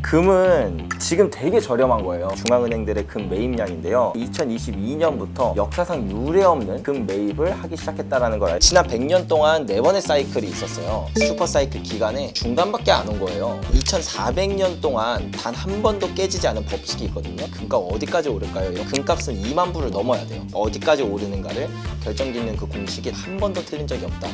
금은 지금 되게 저렴한 거예요. 중앙은행들의 금 매입량인데요. 2022년부터 역사상 유례없는 금 매입을 하기 시작했다는 걸 지난 100년 동안 4번의 사이클이 있었어요. 슈퍼 사이클 기간에 중간밖에 안 온 거예요. 2400년 동안 단 한 번도 깨지지 않은 법칙이 있거든요. 금값 어디까지 오를까요? 금값은 2만 불을 넘어야 돼요. 어디까지 오르는가를 결정짓는 그 공식이 한 번도 틀린 적이 없다.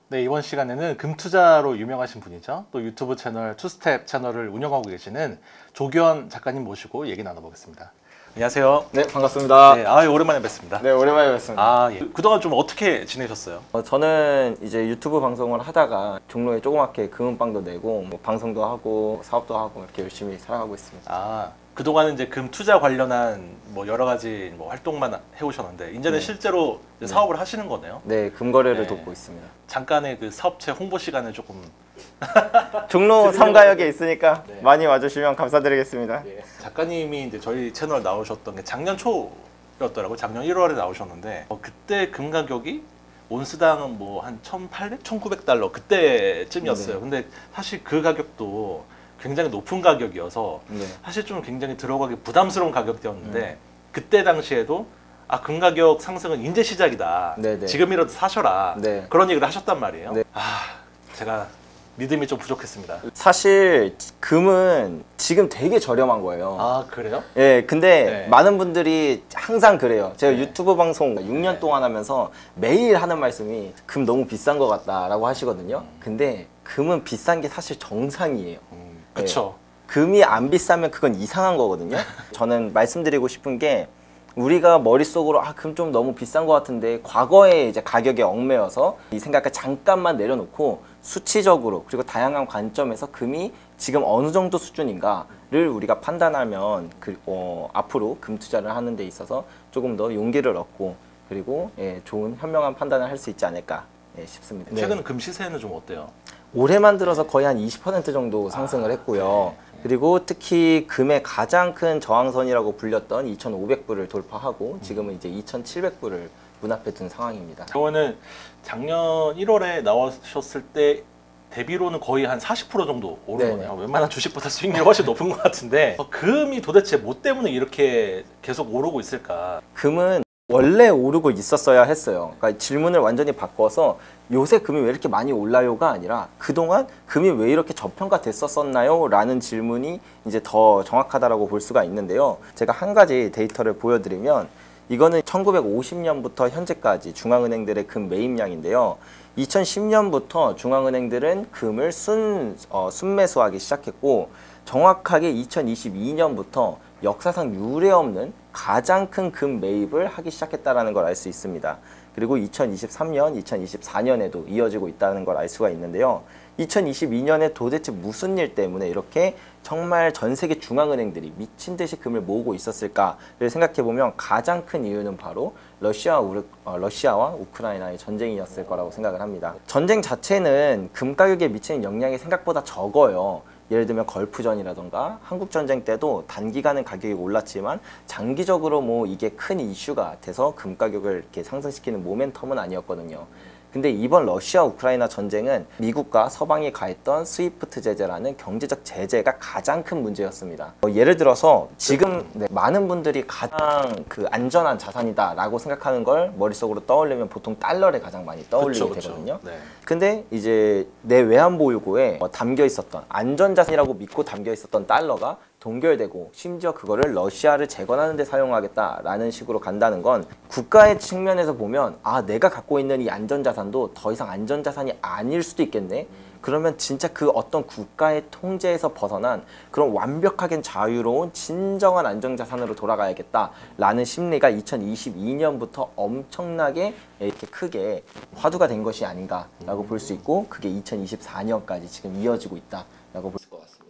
네, 이번 시간에는 금투자로 유명하신 분이죠. 또 유튜브 채널 투스텝 채널을 운영하고 계시는 조규현 작가님 모시고 얘기 나눠보겠습니다. 안녕하세요. 네, 반갑습니다. 네, 오랜만에 뵙습니다. 네, 오랜만에 뵙습니다. 예. 그동안 좀 어떻게 지내셨어요? 저는 이제 유튜브 방송을 하다가 종로에 조그맣게 금은방도 내고 뭐 방송도 하고 사업도 하고 이렇게 열심히 살아가고 있습니다. 그동안은 이제 금 투자 관련한 뭐 여러 가지 뭐 활동만 해오셨는데 이제는 실제로 이제 사업을 하시는 거네요. 네, 금거래를 돕고 있습니다. 잠깐의 그 사업체 홍보 시간을 조금 종로 3가역에 있으니까 많이 와주시면 감사드리겠습니다. 작가님이 이제 저희 채널 나오셨던 게 작년 초였더라고요. 작년 1월에 나오셨는데 그때 금 가격이 온스당 뭐 한 1,800, 1,900달러 그때쯤이었어요. 근데 사실 그 가격도 굉장히 높은 가격이어서 사실 좀 굉장히 들어가기 부담스러운 가격대였는데 그때 당시에도 금 가격 상승은 이제 시작이다. 지금이라도 사셔라. 그런 얘기를 하셨단 말이에요. 제가 믿음이 좀 부족했습니다. 사실 금은 지금 되게 저렴한 거예요. 그래요? 예, 근데 많은 분들이 항상 그래요. 제가 유튜브 방송 6년 동안 하면서 매일 하는 말씀이 금 너무 비싼 것 같다라고 하시거든요. 근데 금은 비싼 게 사실 정상이에요. 그렇죠. 금이 안 비싸면 그건 이상한 거거든요. 저는 말씀드리고 싶은 게 우리가 머릿속으로 금 좀 너무 비싼 것 같은데 과거에 이제 가격에 얽매여서 이 생각을 잠깐만 내려놓고 수치적으로 그리고 다양한 관점에서 금이 지금 어느 정도 수준인가를 우리가 판단하면 앞으로 금 투자를 하는 데 있어서 조금 더 용기를 얻고 그리고 좋은 현명한 판단을 할 수 있지 않을까 싶습니다. 최근 금 시세는 좀 어때요? 올해만 들어서 거의 한 20% 정도 상승을 했고요. 그리고 특히 금의 가장 큰 저항선이라고 불렸던 2,500불을 돌파하고 지금은 이제 2,700불을 문 앞에 둔 상황입니다. 그거는 작년 1월에 나오셨을 때 대비로는 거의 한 40% 정도 오른 거네요. 웬만한 주식보다 수익률이 훨씬 높은 것 같은데 금이 도대체 뭐 때문에 이렇게 계속 오르고 있을까? 금은 원래 오르고 있었어야 했어요. 그러니까 질문을 완전히 바꿔서 요새 금이 왜 이렇게 많이 올라요가 아니라 그동안 금이 왜 이렇게 저평가됐었나요? 라는 질문이 이제 더 정확하다라고 볼 수가 있는데요. 제가 한 가지 데이터를 보여드리면 이거는 1950년부터 현재까지 중앙은행들의 금 매입량인데요. 2010년부터 중앙은행들은 금을 순매수하기 시작했고 정확하게 2022년부터 역사상 유례없는 가장 큰 금 매입을 하기 시작했다는 걸 알 수 있습니다. 그리고 2023년, 2024년에도 이어지고 있다는 걸 알 수가 있는데요. 2022년에 도대체 무슨 일 때문에 이렇게 정말 전 세계 중앙은행들이 미친 듯이 금을 모으고 있었을까를 생각해보면 가장 큰 이유는 바로 러시아와 우크라이나의 전쟁이었을 거라고 생각을 합니다. 전쟁 자체는 금 가격에 미치는 영향이 생각보다 적어요. 예를 들면 걸프전이라던가 한국전쟁 때도 단기간은 가격이 올랐지만 장기적으로 뭐 이게 큰 이슈가 돼서 금 가격을 이렇게 상승시키는 모멘텀은 아니었거든요. 근데 이번 러시아 우크라이나 전쟁은 미국과 서방이 가했던 스위프트 제재라는 경제적 제재가 가장 큰 문제였습니다. 예를 들어서 지금 많은 분들이 가장 안전한 자산이다 라고 생각하는 걸 머릿속으로 떠올리면 보통 달러를 가장 많이 떠올리게 되거든요. 근데 이제 내 외환보유고에 담겨 있었던 안전자산이라고 믿고 담겨 있었던 달러가 동결되고 심지어 그거를 러시아를 재건하는 데 사용하겠다라는 식으로 간다는 건 국가의 측면에서 보면 내가 갖고 있는 이 안전자산도 더 이상 안전자산이 아닐 수도 있겠네. 그러면 진짜 그 어떤 국가의 통제에서 벗어난 그런 완벽하게 자유로운 진정한 안전자산으로 돌아가야겠다라는 심리가 2022년부터 엄청나게 이렇게 크게 화두가 된 것이 아닌가라고 볼 수 있고 그게 2024년까지 지금 이어지고 있다라고 볼 수 있을 것 같습니다.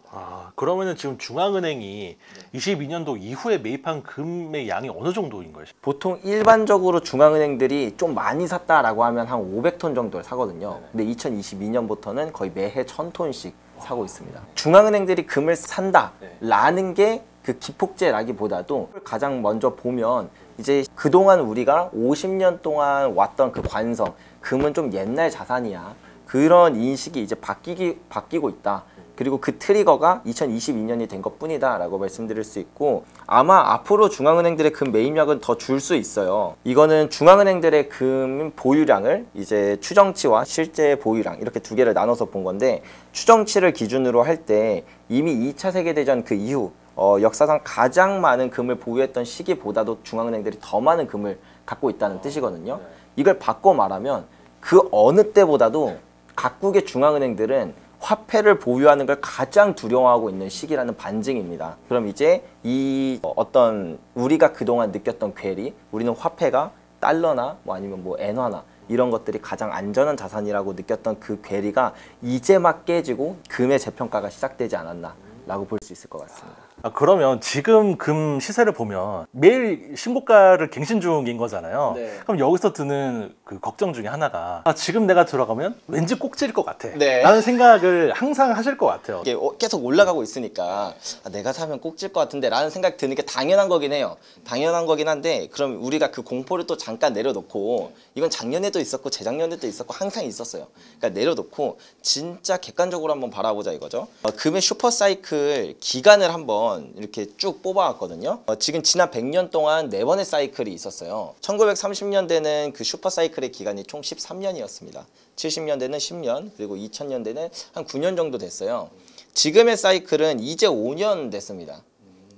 그러면은 지금 중앙은행이 22년도 이후에 매입한 금의 양이 어느 정도인 거예요? 보통 일반적으로 중앙은행들이 좀 많이 샀다라고 하면 한 500톤 정도를 사거든요. 근데 2022년부터는 거의 매해 1000톤씩 사고 있습니다. 중앙은행들이 금을 산다라는 게 그 기폭제라기보다도 가장 먼저 보면 이제 그동안 우리가 50년 동안 왔던 그 관성, 금은 좀 옛날 자산이야. 그런 인식이 이제 바뀌고 있다. 그리고 그 트리거가 2022년이 된 것뿐이다 라고 말씀드릴 수 있고, 아마 앞으로 중앙은행들의 금 매입량은 더 줄 수 있어요. 이거는 중앙은행들의 금 보유량을 이제 추정치와 실제 보유량 이렇게 두 개를 나눠서 본 건데, 추정치를 기준으로 할 때 이미 2차 세계대전 그 이후 역사상 가장 많은 금을 보유했던 시기보다도 중앙은행들이 더 많은 금을 갖고 있다는 뜻이거든요. 이걸 바꿔 말하면 그 어느 때보다도 각국의 중앙은행들은 화폐를 보유하는 걸 가장 두려워하고 있는 시기라는 반증입니다. 그럼 이제 이 어떤 우리가 그동안 느꼈던 괴리, 우리는 화폐가 달러나 뭐 아니면 뭐 엔화나 이런 것들이 가장 안전한 자산이라고 느꼈던 그 괴리가 이제 막 깨지고 금의 재평가가 시작되지 않았나 라고 볼 수 있을 것 같습니다. 그러면 지금 금 시세를 보면 매일 신고가를 갱신 중인 거잖아요. 네. 그럼 여기서 드는 그 걱정 중에 하나가, 지금 내가 들어가면 왠지 꼭지일 것 같아. 네. 라는 생각을 항상 하실 것 같아요. 이게 계속 올라가고 있으니까 내가 사면 꼭 질 것 같은데 라는 생각 드는 게 당연한 거긴 해요. 당연한 거긴 한데, 그럼 우리가 그 공포를 또 잠깐 내려놓고, 이건 작년에도 있었고 재작년에도 있었고 항상 있었어요. 그러니까 내려놓고 진짜 객관적으로 한번 바라보자 이거죠. 금의 슈퍼사이클 기간을 한번 이렇게 쭉 뽑아왔거든요. 지금 지난 100년 동안 4번의 사이클이 있었어요. 1930년대는 그 슈퍼사이클의 기간이 총 13년이었습니다. 70년대는 10년, 그리고 2000년대는 한 9년 정도 됐어요. 지금의 사이클은 이제 5년 됐습니다.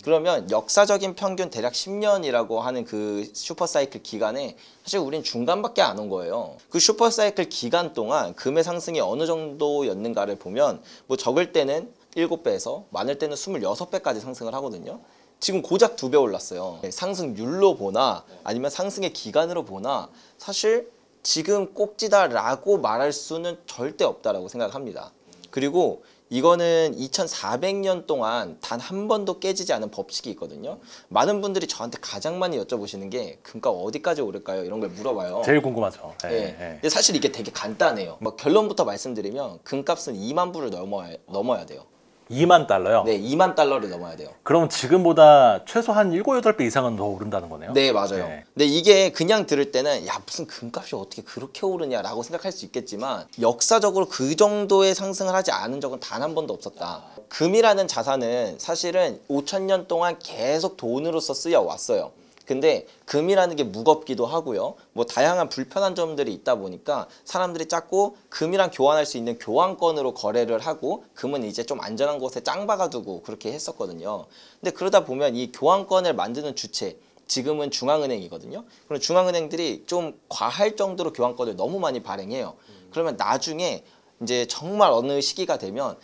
그러면 역사적인 평균 대략 10년이라고 하는 그 슈퍼사이클 기간에 사실 우린 중간밖에 안 온 거예요. 그 슈퍼사이클 기간 동안 금의 상승이 어느 정도였는가를 보면, 뭐 적을 때는 7배에서 많을 때는 26배까지 상승을 하거든요. 지금 고작 2배 올랐어요. 상승률로 보나 아니면 상승의 기간으로 보나 사실 지금 꼭지다라고 말할 수는 절대 없다라고 생각합니다. 그리고 이거는 2400년 동안 단 한 번도 깨지지 않은 법칙이 있거든요. 많은 분들이 저한테 가장 많이 여쭤보시는 게 금값 어디까지 오를까요? 이런 걸 물어봐요. 제일 궁금하죠. 네. 근데 사실 이게 되게 간단해요. 뭐 결론부터 말씀드리면 금값은 2만 불을 넘어야 돼요. 2만 달러요? 네, 2만 달러를 넘어야 돼요. 그럼 지금보다 최소한 7, 8배 이상은 더 오른다는 거네요? 네, 맞아요. 네. 근데 이게 그냥 들을 때는 야, 무슨 금값이 어떻게 그렇게 오르냐라고 생각할 수 있겠지만, 역사적으로 그 정도의 상승을 하지 않은 적은 단 한 번도 없었다. 금이라는 자산은 사실은 5,000년 동안 계속 돈으로서 쓰여 왔어요. 근데 금이라는 게 무겁기도 하고요. 뭐 다양한 불편한 점들이 있다 보니까 사람들이 자꾸 금이랑 교환할 수 있는 교환권으로 거래를 하고, 금은 이제 좀 안전한 곳에 짱 박아두고 그렇게 했었거든요. 근데 그러다 보면 이 교환권을 만드는 주체, 지금은 중앙은행이거든요. 그럼 중앙은행들이 좀 과할 정도로 교환권을 너무 많이 발행해요. 그러면 나중에 이제 정말 어느 시기가 되면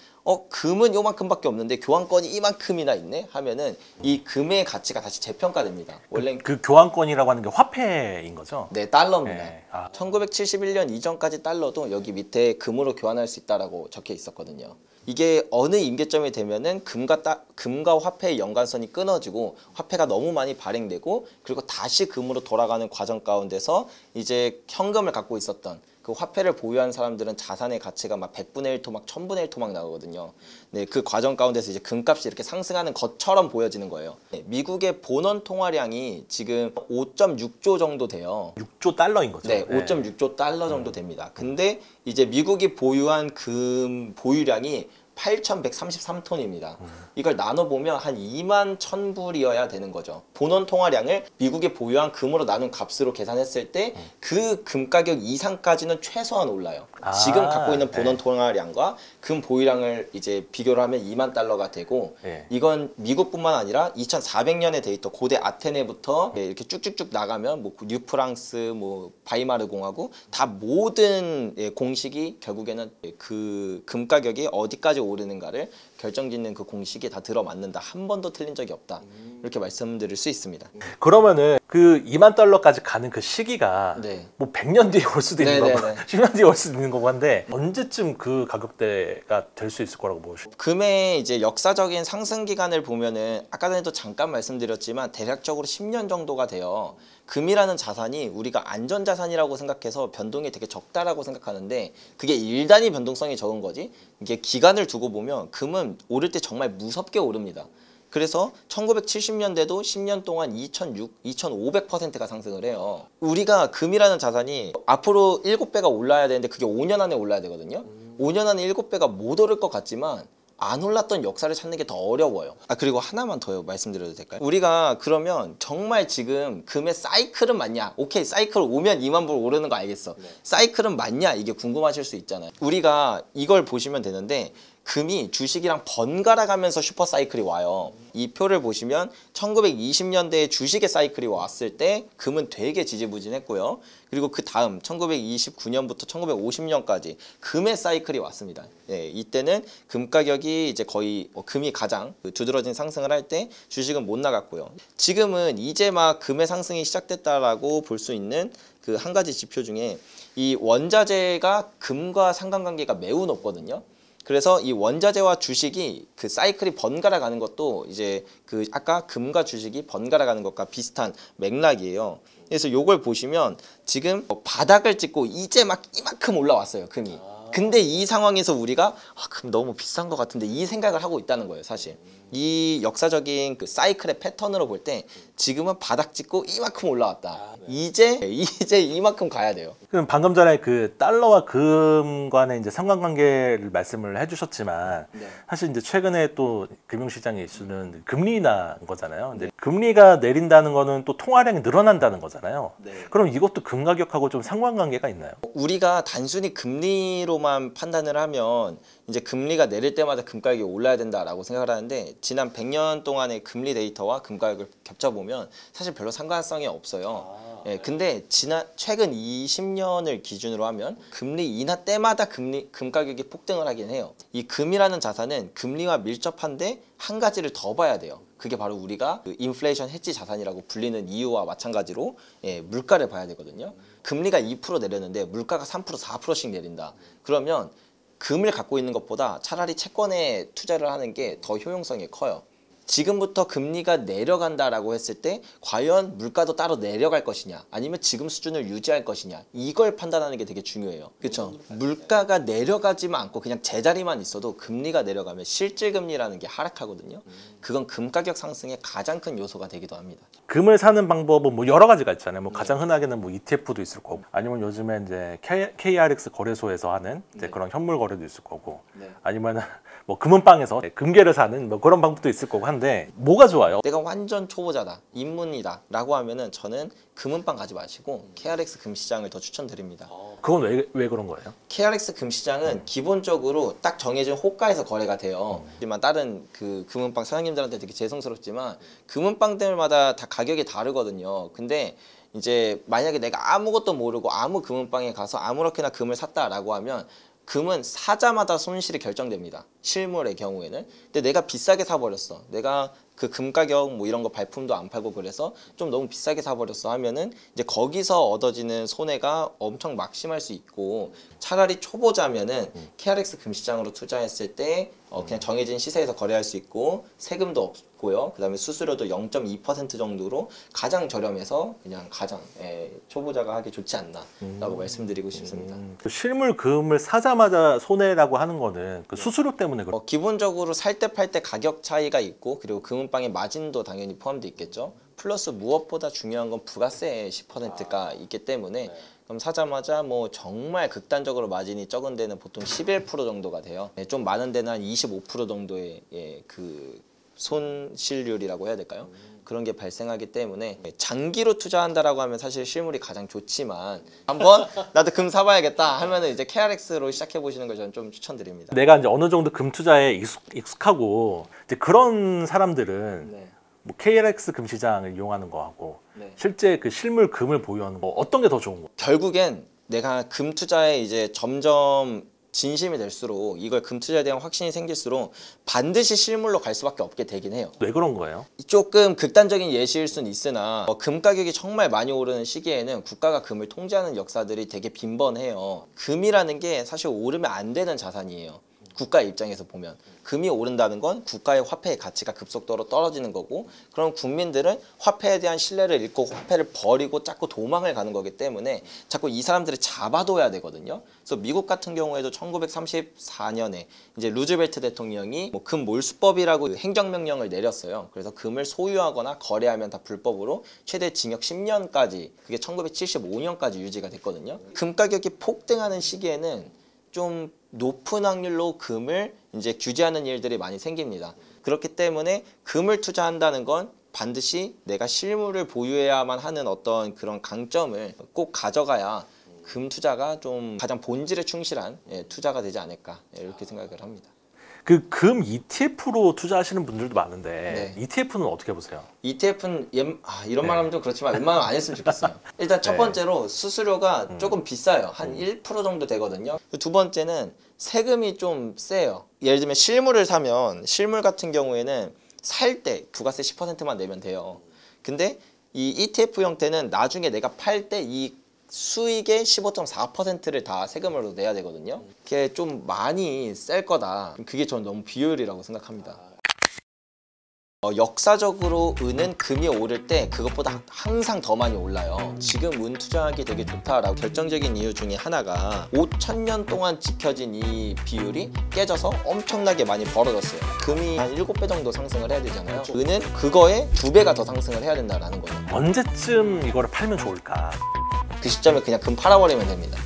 금은 요만큼밖에 없는데 교환권이 이만큼이나 있네 하면은 이 금의 가치가 다시 재평가됩니다. 원래 그 교환권이라고 하는 게 화폐인 거죠? 네, 달러입니다. 네. 1971년 이전까지 달러도 여기 밑에 금으로 교환할 수 있다라고 적혀 있었거든요. 이게 어느 임계점이 되면은 금과 화폐의 연관선이 끊어지고 화폐가 너무 많이 발행되고, 그리고 다시 금으로 돌아가는 과정 가운데서 이제 현금을 갖고 있었던 그 화폐를 보유한 사람들은 자산의 가치가 막 100분의 1토막 1000분의 1토막 나오거든요. 네, 그 과정 가운데서 이제 금값이 이렇게 상승하는 것처럼 보여지는 거예요. 네, 미국의 본원 통화량이 지금 5.6조 정도 돼요. 6조 달러인 거죠? 네, 5.6조 달러 정도 됩니다. 근데 이제 미국이 보유한 금 보유량이 8,133톤입니다. 이걸 나눠보면 한 2만 1,000불이어야 되는 거죠. 본원 통화량을 미국에 보유한 금으로 나눈 값으로 계산했을 때 그 금 가격 이상까지는 최소한 올라요. 지금 갖고 있는 본원 통화량과 금 보유량을 이제 비교를 하면 2만 달러가 되고, 이건 미국뿐만 아니라 2400년의 데이터, 고대 아테네부터 이렇게 쭉쭉쭉 나가면 뭐 뉴프랑스, 뭐 바이마르 공화국 다 모든 공식이 결국에는 그 금 가격이 어디까지 오르는가를 결정짓는 그 공식에 다 들어맞는다. 한 번도 틀린 적이 없다. 이렇게 말씀드릴 수 있습니다. 그러면은 그 2만 달러까지 가는 그 시기가 네. 뭐 100년 뒤에 올 수도 있는 거고 네네네. 10년 뒤에 올 수도 있는 거고 한데, 언제쯤 그 가격대가 될 수 있을 거라고 보시죠? 금의 이제 역사적인 상승 기간을 보면은 아까 전에도 잠깐 말씀드렸지만 대략적으로 10년 정도가 돼요. 금이라는 자산이 우리가 안전자산이라고 생각해서 변동이 되게 적다라고 생각하는데, 그게 1단위 변동성이 적은 거지, 이게 기간을 두고 보면 금은 오를 때 정말 무섭게 오릅니다. 그래서 1970년대도 10년 동안 2,500%가 상승을 해요. 우리가 금이라는 자산이 앞으로 7배가 올라야 되는데 그게 5년 안에 올라야 되거든요. 5년 안에 7배가 못 오를 것 같지만 안 올랐던 역사를 찾는 게 더 어려워요. 그리고 하나만 더 말씀드려도 될까요? 우리가 그러면 정말 지금 금의 사이클은 맞냐? 오케이, 사이클 오면 2만 불 오르는 거 알겠어. 사이클은 맞냐? 이게 궁금하실 수 있잖아요. 우리가 이걸 보시면 되는데 금이 주식이랑 번갈아 가면서 슈퍼 사이클이 와요. 이 표를 보시면 1920년대에 주식의 사이클이 왔을 때 금은 되게 지지부진했고요. 그리고 그 다음 1929년부터 1950년까지 금의 사이클이 왔습니다. 예, 이때는 금 가격이 이제 거의 금이 가장 두드러진 상승을 할 때 주식은 못 나갔고요. 지금은 이제 막 금의 상승이 시작됐다라고 볼 수 있는 그 한 가지 지표 중에 이 원자재가 금과 상관관계가 매우 높거든요. 그래서 이 원자재와 주식이 그 사이클이 번갈아 가는 것도 이제 그 아까 금과 주식이 번갈아 가는 것과 비슷한 맥락이에요. 그래서 요걸 보시면 지금 바닥을 찍고 이제 막 이만큼 올라왔어요, 금이. 근데 이 상황에서 우리가 금 너무 비싼 것 같은데 이 생각을 하고 있다는 거예요, 사실. 이 역사적인 그 사이클의 패턴으로 볼 때 지금은 바닥 찍고 이만큼 올라왔다. 이제 이만큼 가야 돼요. 그럼 방금 전에 그 달러와 금 간의 이제 상관관계를 말씀을 해주셨지만 사실 이제 최근에 또 금융시장의 이슈는 금리 인하인 거잖아요. 근데 금리가 내린다는 거는 또 통화량이 늘어난다는 거잖아요. 그럼 이것도 금 가격하고 좀 상관관계가 있나요? 우리가 단순히 금리로만 판단을 하면 이제 금리가 내릴 때마다 금 가격이 올라야 된다라고 생각을 하는데 지난 100년 동안의 금리 데이터와 금 가격을 겹쳐보면 사실 별로 상관성이 없어요. 예, 근데 최근 20년을 기준으로 하면 금리 인하 때마다 금 가격이 폭등을 하긴 해요. 이 금이라는 자산은 금리와 밀접한데 한 가지를 더 봐야 돼요. 그게 바로 우리가 그 인플레이션 해지 자산이라고 불리는 이유와 마찬가지로 물가를 봐야 되거든요. 금리가 2% 내렸는데 물가가 3% 4%씩 내린다. 그러면 금을 갖고 있는 것보다 차라리 채권에 투자를 하는 게 더 효용성이 커요. 지금부터 금리가 내려간다라고 했을 때 과연 물가도 따로 내려갈 것이냐 아니면 지금 수준을 유지할 것이냐 이걸 판단하는 게 되게 중요해요. 그렇죠? 물가가 내려가지만 않고 그냥 제자리만 있어도 금리가 내려가면 실질금리라는 게 하락하거든요. 그건 금 가격 상승의 가장 큰 요소가 되기도 합니다. 금을 사는 방법은 뭐 여러 가지가 있잖아요. 뭐 가장 흔하게는 뭐 ETF도 있을 거고 아니면 요즘에 이제 KRX 거래소에서 하는 이제 그런 현물 거래도 있을 거고 아니면 뭐 금은방에서 금괴를 사는 뭐 그런 방법도 있을 거고 한데 뭐가 좋아요? 내가 완전 초보자다, 입문이다 라고 하면은 저는 금은방 가지 마시고 KRX 금시장을 더 추천드립니다. 그건 왜 그런 거예요? KRX 금시장은 기본적으로 딱 정해진 호가에서 거래가 돼요. 하지만 다른 그 금은방 사장님들한테 되게 죄송스럽지만 금은방들마다 다 가격이 다르거든요. 근데 이제 만약에 내가 아무것도 모르고 아무 금은방에 가서 아무렇게나 금을 샀다라고 하면 금은 사자마다 손실이 결정됩니다. 실물의 경우에는. 근데 내가 비싸게 사버렸어. 내가 그 금 가격 뭐 이런 거 발품도 안 팔고 그래서 좀 너무 비싸게 사버렸어 하면은 이제 거기서 얻어지는 손해가 엄청 막심할 수 있고 차라리 초보자면은 KRX 금시장으로 투자했을 때 그냥 정해진 시세에서 거래할 수 있고 세금도 없고요. 그다음에 수수료도 0.2% 정도로 가장 저렴해서 그냥 가장 초보자가 하기 좋지 않나라고 말씀드리고 싶습니다. 실물 금을 사자마자 손해라고 하는 거는 그 수수료 때문에 그런 기본적으로 살 때 팔 때 가격 차이가 있고 그리고 금은방의 마진도 당연히 포함되어 있겠죠. 플러스 무엇보다 중요한 건 부가세 10%가 있기 때문에 그럼 사자마자 뭐 정말 극단적으로 마진이 적은 데는 보통 11% 정도가 돼요. 좀 많은 데는 한 25% 정도의 그 손실률이라고 해야 될까요? 그런 게 발생하기 때문에 장기로 투자한다라고 하면 사실 실물이 가장 좋지만 한번 나도 금 사봐야겠다 하면은 이제 KRX로 시작해 보시는 걸 저는 좀 추천드립니다. 내가 이제 어느 정도 금 투자에 익숙하고 이제 그런 사람들은 뭐 KRX 금시장을 이용하는 거하고 실제 그 실물 금을 보유하는 거 어떤 게 더 좋은 거예요? 결국엔 내가 금 투자에 이제 점점 진심이 될수록 이걸 금 투자에 대한 확신이 생길수록 반드시 실물로 갈 수밖에 없게 되긴 해요. 왜 그런 거예요? 조금 극단적인 예시일 수는 있으나 금 가격이 정말 많이 오르는 시기에는 국가가 금을 통제하는 역사들이 되게 빈번해요. 금이라는 게 사실 오르면 안 되는 자산이에요. 국가의 입장에서 보면 금이 오른다는 건 국가의 화폐의 가치가 급속도로 떨어지는 거고, 그럼 국민들은 화폐에 대한 신뢰를 잃고 화폐를 버리고 자꾸 도망을 가는 거기 때문에 자꾸 이 사람들을 잡아둬야 되거든요. 그래서 미국 같은 경우에도 1934년에 이제 루즈벨트 대통령이 뭐 금 몰수법이라고 행정명령을 내렸어요. 그래서 금을 소유하거나 거래하면 다 불법으로 최대 징역 10년까지, 그게 1975년까지 유지가 됐거든요. 금 가격이 폭등하는 시기에는 좀 높은 확률로 금을 이제 규제하는 일들이 많이 생깁니다. 그렇기 때문에 금을 투자한다는 건 반드시 내가 실물을 보유해야만 하는 어떤 그런 강점을 꼭 가져가야 금 투자가 좀 가장 본질에 충실한 투자가 되지 않을까, 이렇게 생각을 합니다. 그 금 ETF로 투자하시는 분들도 많은데 네. ETF는 어떻게 보세요? ETF는 이런 말하면 좀 그렇지만 웬만하면 안 했으면 좋겠어요. 일단 첫 네. 번째로 수수료가 조금 비싸요. 한 1% 정도 되거든요. 두 번째는 세금이 좀 세요. 예를 들면 실물을 사면, 실물 같은 경우에는 살 때 부가세 10%만 내면 돼요. 근데 이 ETF 형태는 나중에 내가 팔 때 이 수익의 15.4%를 다 세금으로 내야 되거든요. 그게 좀 많이 셀 거다. 그게 저는 너무 비효율이라고 생각합니다. 역사적으로 은은 금이 오를 때 그것보다 항상 더 많이 올라요. 지금 은 투자하기 되게 좋다라고 결정적인 이유 중에 하나가 5,000년 동안 지켜진 이 비율이 깨져서 엄청나게 많이 벌어졌어요. 금이 한 7배 정도 상승을 해야 되잖아요. 은은 그거에 2배가 더 상승을 해야 된다는 거예요. 언제쯤 이거를 팔면 좋을까? 그 시점에 그냥 금 팔아버리면 됩니다.